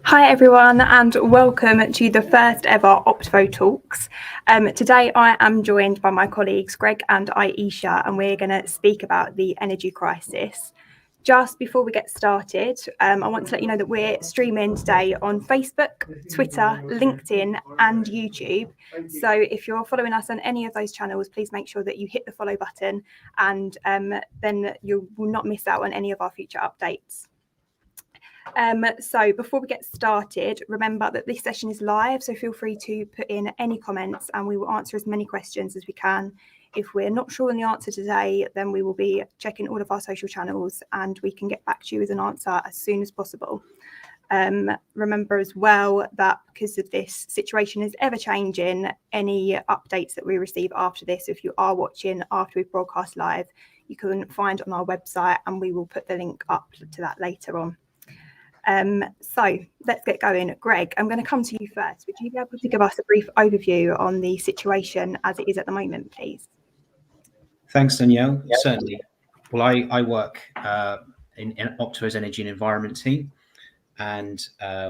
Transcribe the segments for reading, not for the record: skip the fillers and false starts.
Hi everyone, and welcome to the first ever Optivo Talks. Today I am joined by my colleagues Greg and Aisha, and we're going to speak about the energy crisis. Just before we get started, I want to let you know that we're streaming today on Facebook, Twitter, LinkedIn and YouTube. So if you're following us on any of those channels, please make sure that you hit the follow button, and then you will not miss out on any of our future updates. So before we get started, remember that this session is live, so feel free to put in any comments and we will answer as many questions as we can. If we're not sure on the answer today, then we will be checking all of our social channels and we can get back to you with an answer as soon as possible. Remember as well that because of this situation is ever changing, any updates that we receive after this, if you are watching after we broadcast live, you can find on our website and we will put the link up to that later on. So let's get going. Greg, I'm going to come to you first. Would you be able to give us a brief overview on the situation as it is at the moment, please? Thanks, Danielle. Certainly. Well, I work in Optivo's Energy and Environment team, and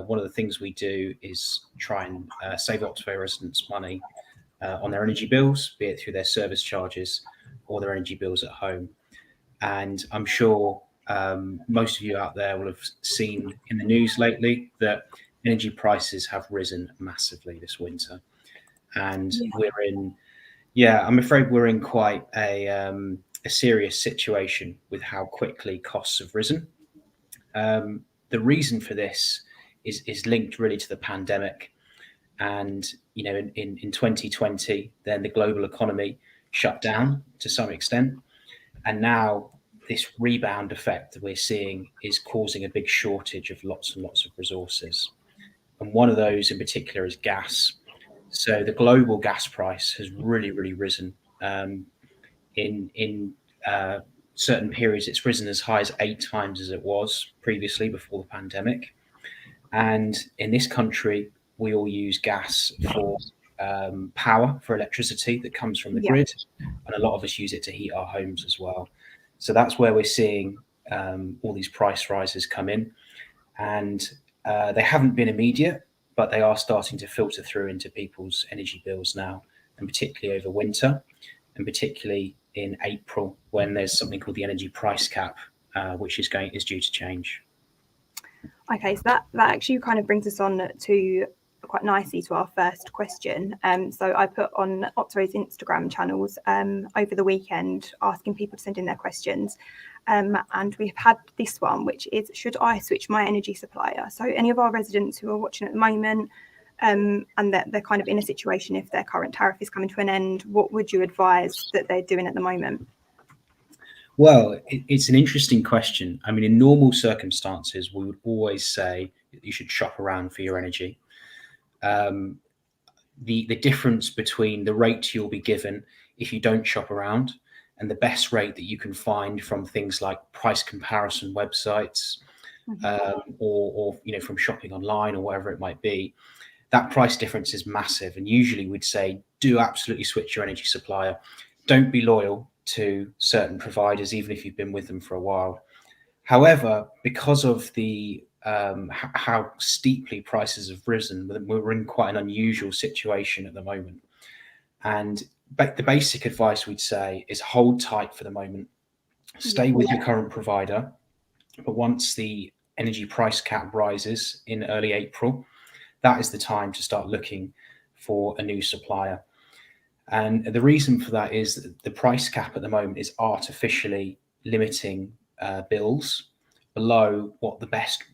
one of the things we do is try and save Optivo residents money on their energy bills, be it through their service charges or their energy bills at home. And I'm sure most of you out there will have seen in the news lately that energy prices have risen massively this winter, and I'm afraid we're in quite a serious situation with how quickly costs have risen. The reason for this is linked really to the pandemic, and in 2020 then the global economy shut down to some extent, and now this rebound effect that we're seeing is causing a big shortage of lots and lots of resources. And one of those in particular is gas. So the global gas price has really risen. In certain periods, it's risen as high as 8 times as it was previously before the pandemic. And in this country, we all use gas for power, for electricity that comes from the grid. And a lot of us use it to heat our homes as well. So that's where we're seeing all these price rises come in, and they haven't been immediate, but they are starting to filter through into people's energy bills now, and particularly over winter, and particularly in April when there's something called the energy price cap, which is due to change. Okay, so that actually kind of brings us on to quite nicely to our first question. So I put on Optivo's Instagram channels over the weekend asking people to send in their questions, and we've had this one, which is, should I switch my energy supplier? So any of our residents who are watching at the moment and that they're kind of in a situation, if their current tariff is coming to an end, what would you advise that they're doing at the moment? Well, it's an interesting question. I mean, in normal circumstances, we would always say that you should shop around for your energy. The difference between the rate you'll be given if you don't shop around and the best rate that you can find from things like price comparison websites, or from shopping online or whatever it might be, that price difference is massive. And usually we'd say do absolutely switch your energy supplier. Don't be loyal to certain providers even if you've been with them for a while. However, because of the how steeply prices have risen, we're in quite an unusual situation at the moment. And the basic advice we'd say is hold tight for the moment. Stay with your current provider. But once the energy price cap rises in early April, that is the time to start looking for a new supplier. And the reason for that is that the price cap at the moment is artificially limiting bills below what the best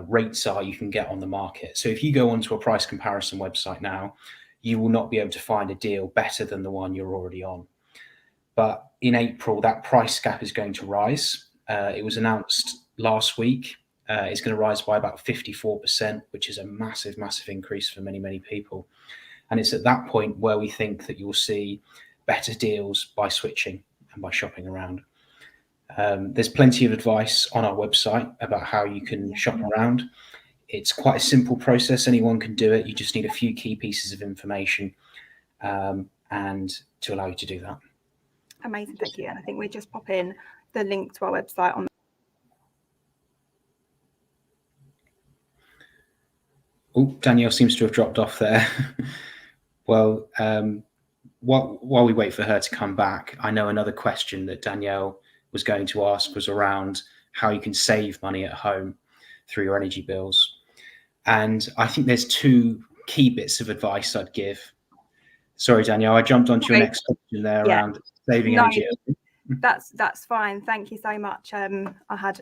rates are you can get on the market. So if you go onto a price comparison website now, you will not be able to find a deal better than the one you're already on. But in April, that price gap is going to rise. It was announced last week. It's going to rise by about 54%, which is a massive increase for many people. And it's at that point where we think that you'll see better deals by switching and by shopping around. There's plenty of advice on our website about how you can shop around. It's quite a simple process. Anyone can do it. You just need a few key pieces of information and to allow you to do that. Amazing, thank you. And I think we're just popping the link to our website on. Oh, Danielle seems to have dropped off there. Well, while we wait for her to come back, I know another question that Danielle was going to ask was around how you can save money at home through your energy bills. And I think there's two key bits of advice I'd give. Sorry, Danielle, I jumped onto your next question there around saving energy. That's fine. Thank you so much. I had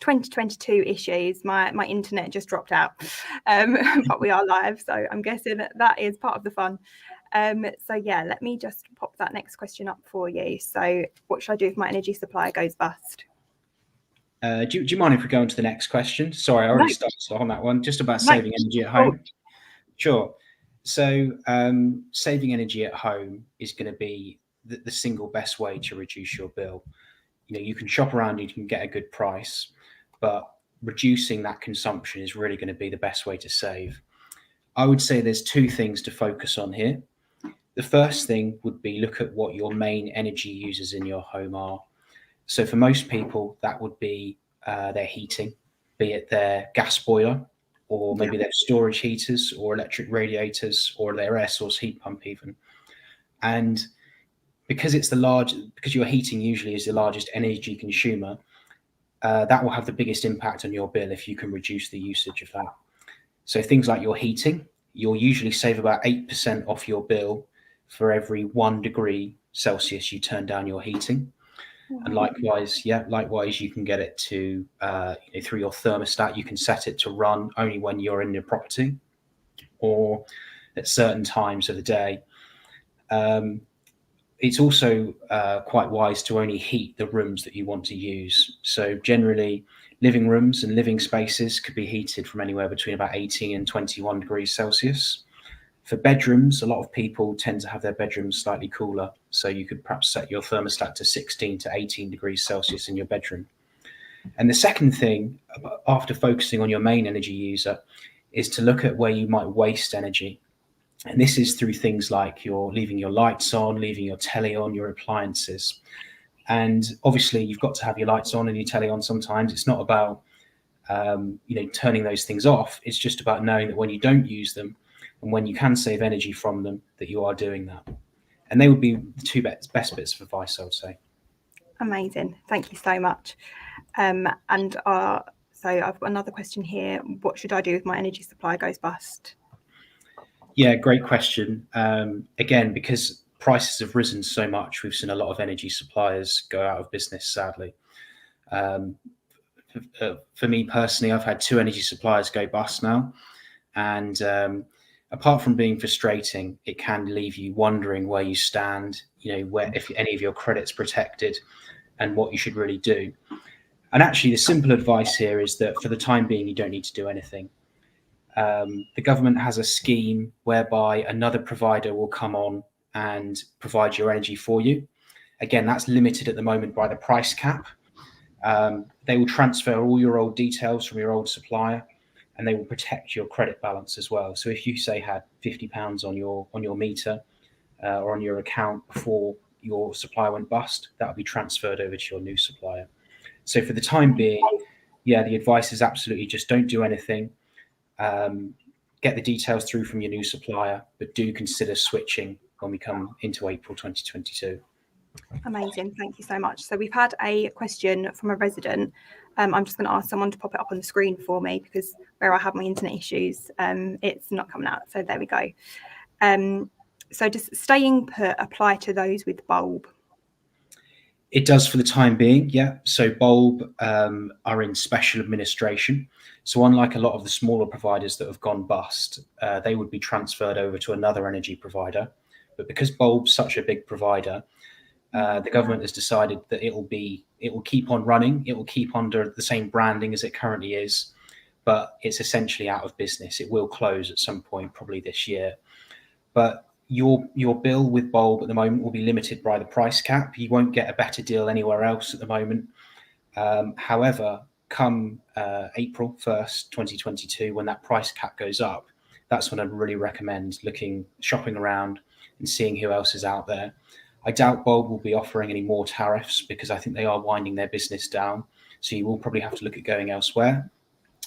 2022 issues. My internet just dropped out, but we are live, so I'm guessing that is part of the fun. So yeah, let me just pop that next question up for you. So what should I do if my energy supplier goes bust? Do you mind if we go on to the next question? Sorry, I already started on that one, just about saving energy at home. Sure. So saving energy at home is going to be the single best way to reduce your bill. You can shop around, you can get a good price, but reducing that consumption is really going to be the best way to save. I would say there's two things to focus on here. The first thing would be look at what your main energy users in your home are. So for most people, that would be their heating, be it their gas boiler, or maybe their storage heaters or electric radiators or their air source heat pump even. And because your heating usually is the largest energy consumer, that will have the biggest impact on your bill if you can reduce the usage of that. So things like your heating, you'll usually save about 8% off your bill for every 1 degree Celsius you turn down your heating. And likewise, you can get it to through your thermostat. You can set it to run only when you're in your property or at certain times of the day. It's also quite wise to only heat the rooms that you want to use. So generally, living rooms and living spaces could be heated from anywhere between about 18 and 21 degrees Celsius. For bedrooms, a lot of people tend to have their bedrooms slightly cooler. So you could perhaps set your thermostat to 16 to 18 degrees Celsius in your bedroom. And the second thing, after focusing on your main energy user, is to look at where you might waste energy. And this is through things like you're leaving your lights on, leaving your telly on, your appliances. And obviously you've got to have your lights on and your telly on sometimes. It's not about turning those things off. It's just about knowing that when you don't use them and when you can save energy from them, that you are doing that. And they would be the two best bits of advice, I would say. Amazing. Thank you so much. So I've got another question here. What should I do if my energy supply goes bust? Yeah, great question. Again, because prices have risen so much, we've seen a lot of energy suppliers go out of business, sadly. For me personally, I've had 2 energy suppliers go bust now. And apart from being frustrating, it can leave you wondering where you stand, if any of your credit's protected and what you should really do. And actually, the simple advice here is that for the time being, you don't need to do anything. The government has a scheme whereby another provider will come on and provide your energy for you. Again, that's limited at the moment by the price cap. They will transfer all your old details from your old supplier, and they will protect your credit balance as well. So if you say had £50 on your meter or on your account before your supplier went bust, that will be transferred over to your new supplier. So for the time being, the advice is absolutely just don't do anything. Get the details through from your new supplier, but do consider switching when we come into April 2022. Amazing. Thank you so much. So we've had a question from a resident. I'm just going to ask someone to pop it up on the screen for me because where I have my internet issues, it's not coming out. So there we go. So does staying put apply to those with bulb? It does for the time being, yeah. So bulb are in special administration. So unlike a lot of the smaller providers that have gone bust, they would be transferred over to another energy provider. But because bulb's such a big provider, the government has decided that it will keep on running. It will keep under the same branding as it currently is, but it's essentially out of business. It will close at some point, probably this year. But your bill with bulb at the moment will be limited by the price cap. You won't get a better deal anywhere else at the moment. However, come April 1st, 2022, when that price cap goes up, that's when I'd really recommend shopping around and seeing who else is out there. I doubt Bulb will be offering any more tariffs because I think they are winding their business down. So you will probably have to look at going elsewhere.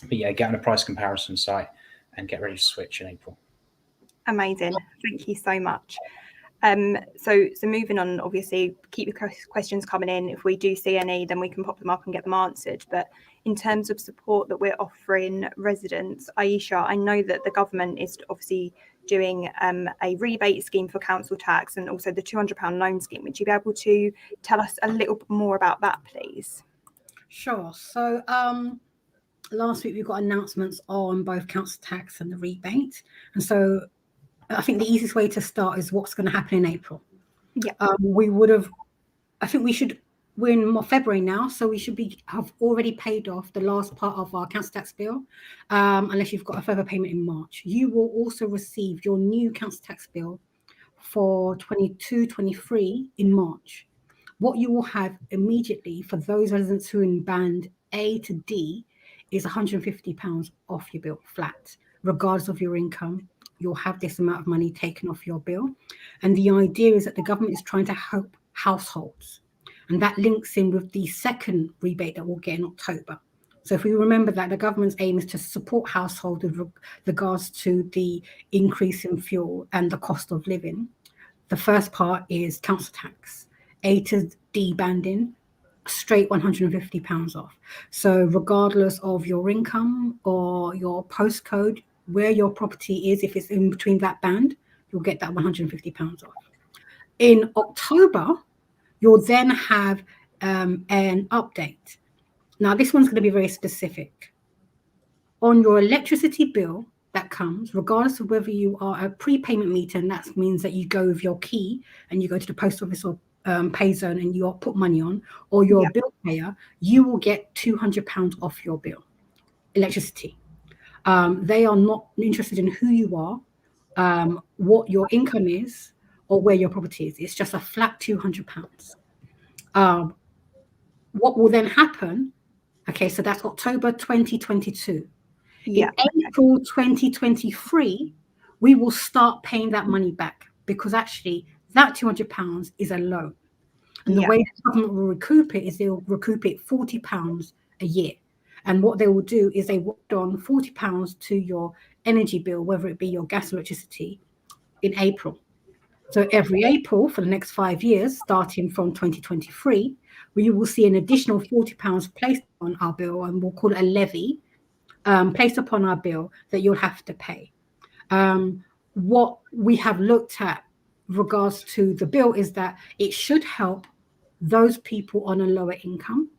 But yeah, get on a price comparison site and get ready to switch in April. Amazing. Thank you so much. So moving on, obviously, keep your questions coming in. If we do see any, then we can pop them up and get them answered. But in terms of support that we're offering residents, Aisha, I know that the government is obviously doing a rebate scheme for council tax and also the £200 loan scheme. Would you be able to tell us a little bit more about that, please? Sure. So last week we got announcements on both council tax and the rebate. And so I think the easiest way to start is what's going to happen in April. Yeah. We're in February now, so we should have already paid off the last part of our council tax bill, unless you've got a further payment in March. You will also receive your new council tax bill for 22-23 in March. What you will have immediately for those residents who are in band A to D is £150 off your bill flat, regardless of your income. You'll have this amount of money taken off your bill. And the idea is that the government is trying to help households. And that links in with the second rebate that we'll get in October. So if we remember that the government's aim is to support households with regards to the increase in fuel and the cost of living, the first part is council tax. A to D banding, straight £150 off. So regardless of your income or your postcode, where your property is, if it's in between that band, you'll get that £150 off. In October, you'll then have an update. Now, this one's going to be very specific. On your electricity bill that comes, regardless of whether you are a prepayment meter, and that means that you go with your key and you go to the post office or pay zone and you put money on, or you're a bill payer, you will get £200 off your bill, electricity. They are not interested in who you are, what your income is, or where your property is. It's just a flat £200. What will then happen? Okay, so that's October 2022. In April 2023, we will start paying that money back because actually that £200 is a loan. And the way the government will recoup it is they'll recoup it £40 a year. And what they will do is they will add on £40 to your energy bill, whether it be your gas or electricity, in April. So every April for the next 5 years, starting from 2023, we will see an additional £40 placed on our bill, and we'll call it a levy, placed upon our bill that you'll have to pay. What we have looked at regards to the bill is that it should help those people on a lower income,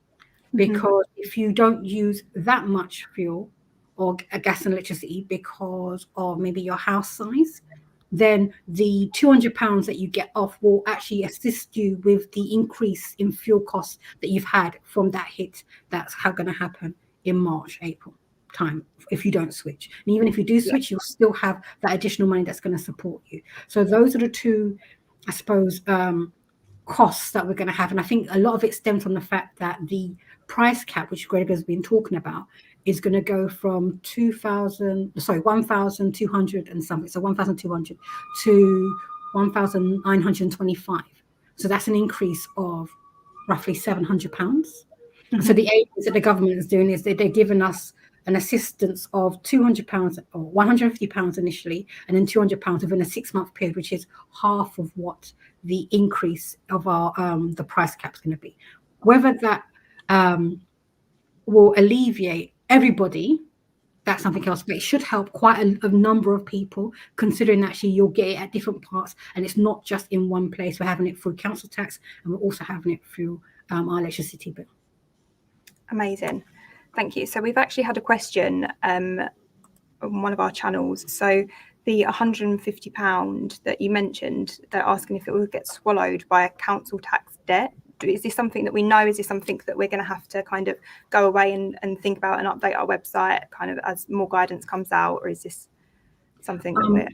because if you don't use that much fuel or gas and electricity because of maybe your house size, then the £200 that you get off will actually assist you with the increase in fuel costs that you've had from that hit. That's how going to happen in March, April time if you don't switch. And even if you do switch, you'll still have that additional money that's going to support you. So those are the two, I suppose, costs that we're going to have. And I think a lot of it stems from the fact that the price cap, which Greg has been talking about, is going to go from 1,200 and something, so 1,200 to 1,925. So that's an increase of roughly £700. So the aim that the government is doing is that they're giving us an assistance of £200 or £150 initially, and then £200 within a 6-month period, which is half of what the increase of our the price cap is going to be. Whether that will alleviate everybody, that's something else, but it should help quite a number of people, considering actually you'll get it at different parts, and it's not just in one place. We're having it through council tax, and we're also having it through our electricity bill. Amazing. Thank you. So we've actually had a question on one of our channels. So the £150 that you mentioned, they're asking if it will get swallowed by a council tax debt. Is this something that we know? Is this something that we're going to have to kind of go away and think about and update our website kind of as more guidance comes out? Or is this something that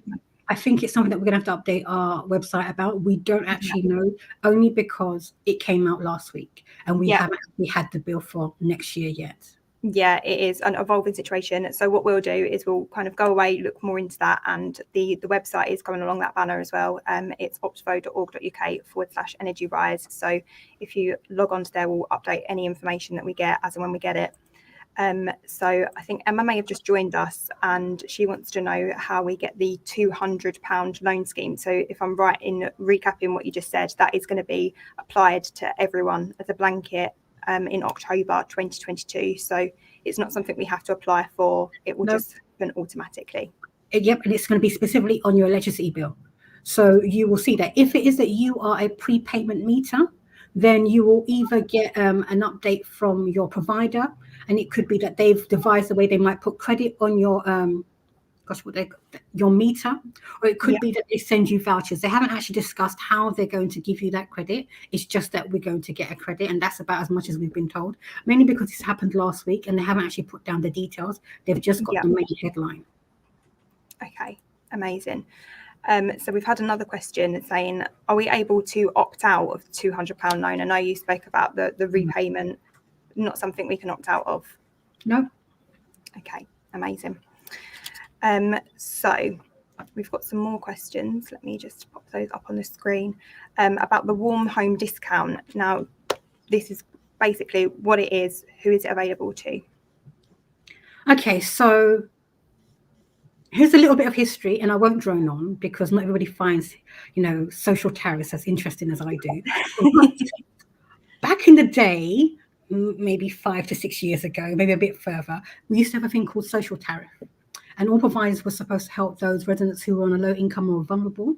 I think it's something that we're going to have to update our website about. We don't actually know, only because it came out last week and we haven't actually had the bill for next year yet. Yeah, it is an evolving situation. So what we'll do is we'll kind of go away, look more into that, and the website is going along that banner as well. It's optivo.org.uk/energy rise. So if you log on to there, we'll update any information that we get as and when we get it. So I think Emma may have just joined us, and she wants to know how we get the £200 loan scheme. So if I'm right in recapping what you just said, that is going to be applied to everyone as a blanket in October 2022. So it's not something we have to apply for. It will just happen automatically. Yep, and it's going to be specifically on your electricity bill. So you will see that if it is that you are a prepayment meter, then you will either get an update from your provider, and it could be that they've devised a way they might put credit on your your meter, or it could be that they send you vouchers. They haven't actually discussed how they're going to give you that credit. It's just that we're going to get a credit, and that's about as much as we've been told, mainly because this happened last week and they haven't actually put down the details. They've just got the main headline. Okay, amazing. So we've had another question saying, are we able to opt out of the £200 loan? I know you spoke about the repayment, not something we can opt out of. No. Okay, amazing. So we've got some more questions. Let me just pop those up on the screen about the warm home discount. Now, this is basically what it is. Who is it available to? Okay, so here's a little bit of history, and I won't drone on because not everybody finds, social tariffs as interesting as I do. Back in the day, maybe 5 to 6 years ago, maybe a bit further, we used to have a thing called social tariff. And all providers were supposed to help those residents who were on a low income or vulnerable.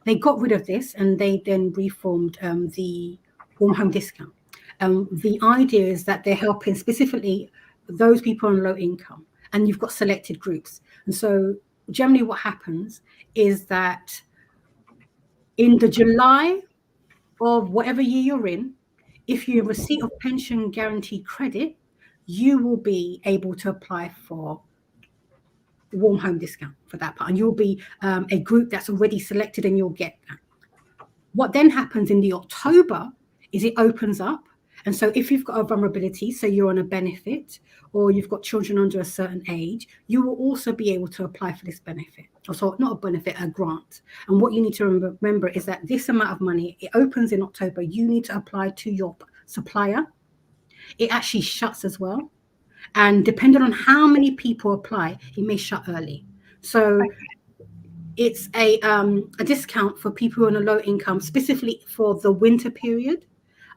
They got rid of this, and they then reformed the warm home discount. The idea is that they're helping specifically those people on low income, and you've got selected groups. And so generally what happens is that in the July of whatever year you're in, if you receipt of pension guarantee credit, you will be able to apply for warm home discount for that part, and you'll be a group that's already selected, and you'll get that. What then happens in the October is it opens up, and so if you've got a vulnerability, so you're on a benefit, or you've got children under a certain age, you will also be able to apply for this benefit. So not a benefit, a grant. And what you need to remember is that this amount of money, it opens in October. You need to apply to your supplier. It actually shuts as well. And depending on how many people apply, it may shut early. So it's a discount for people on a low income, specifically for the winter period.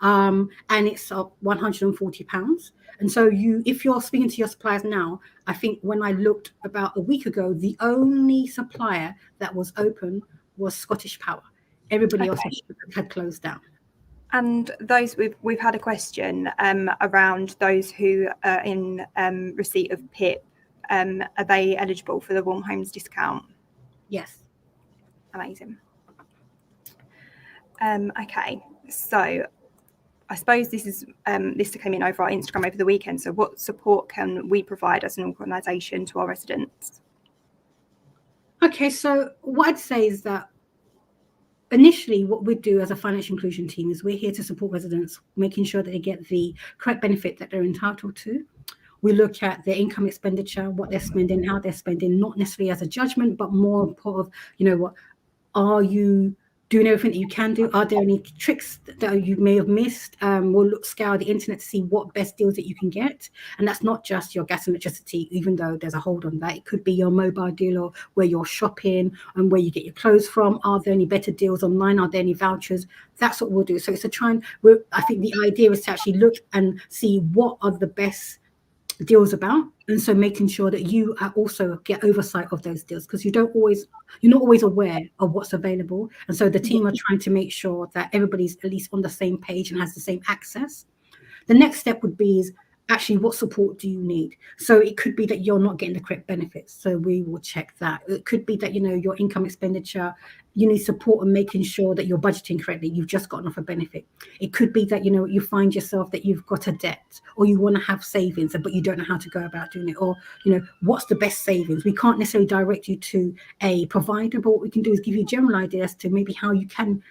And it's £140. And so if you're speaking to your suppliers now, I think when I looked about a week ago, the only supplier that was open was Scottish Power. Everybody else had closed down. And those we've had a question around those who are in receipt of PIP. Are they eligible for the warm homes discount? Yes. Amazing. Okay, so I suppose this came in over our Instagram over the weekend. So what support can we provide as an organisation to our residents? Okay, so what I'd say is that initially, what we do as a financial inclusion team is we're here to support residents, making sure that they get the correct benefit that they're entitled to. We look at their income expenditure, what they're spending, how they're spending, not necessarily as a judgment, but more part of, what are you doing everything that you can do? Are there any tricks that you may have missed? We'll scour the internet to see what best deals that you can get. And that's not just your gas and electricity, even though there's a hold on that. It could be your mobile deal, or where you're shopping and where you get your clothes from. Are there any better deals online? Are there any vouchers? That's what we'll do. So it's I think the idea is to actually look and see what are the best deals about, and so making sure that you also get oversight of those deals, because you're not always aware of what's available. And so the team are trying to make sure that everybody's at least on the same page and has the same access. The next step would be is actually what support do you need? So it could be that you're not getting the correct benefits, so we will check that. It could be that your income expenditure, you need support in making sure that you're budgeting correctly, you've just gotten off a benefit. It could be that you find yourself that you've got a debt, or you want to have savings but you don't know how to go about doing it, or what's the best savings. We can't necessarily direct you to a provider, but what we can do is give you a general idea as to maybe how you can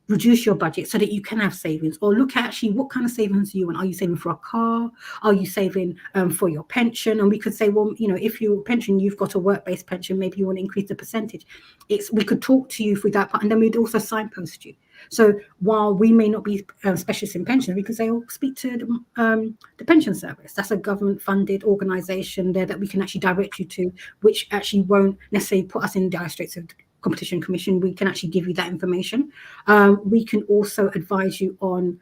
reduce your budget so that you can have savings, or look at actually what kind of savings do you want. Are you saving for a car? Are you saving for your pension? And we could say, well, you know, if your pension, you've got a work-based pension, maybe you want to increase the percentage. We could talk to you through that part, and then we'd also signpost you. So while we may not be specialists in pensions, we could say, oh, speak to the pension service. That's a government-funded organisation there that we can actually direct you to, which actually won't necessarily put us in dire straits of Competition Commission. We can actually give you that information. We can also advise you on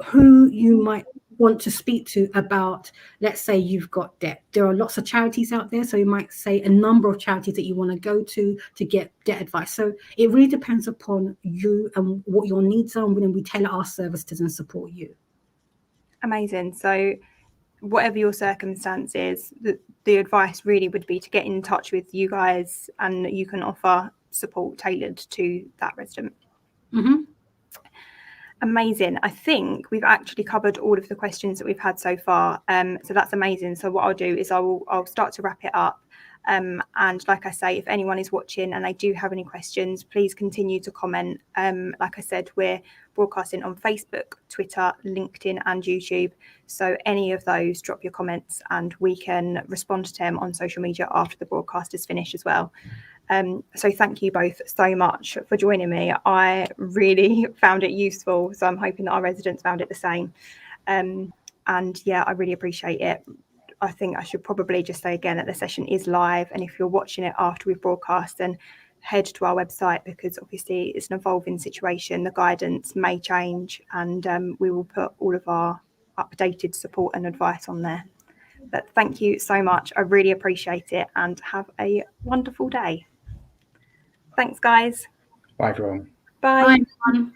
who you might want to speak to about, let's say you've got debt. There are lots of charities out there, so you might say a number of charities that you want to go to get debt advice. So it really depends upon you and what your needs are, and then we tailor our services and support you. Amazing. So whatever your circumstances, the advice really would be to get in touch with you guys, and you can offer support tailored to that resident. Mm-hmm. Amazing. I think we've actually covered all of the questions that we've had so far. So that's amazing. So what I'll do is I'll start to wrap it up. And like I say, if anyone is watching and they do have any questions, please continue to comment. Like I said, we're broadcasting on Facebook, Twitter, LinkedIn and YouTube. So any of those, drop your comments and we can respond to them on social media after the broadcast is finished as well. So thank you both so much for joining me. I really found it useful, so I'm hoping that our residents found it the same. And yeah, I really appreciate it. I think I should probably just say again that the session is live, and if you're watching it after we've broadcast, then head to our website, because obviously it's an evolving situation. The guidance may change, and we will put all of our updated support and advice on there. But thank you so much. I really appreciate it, and have a wonderful day. Thanks, guys. Bye, everyone. Bye. Bye.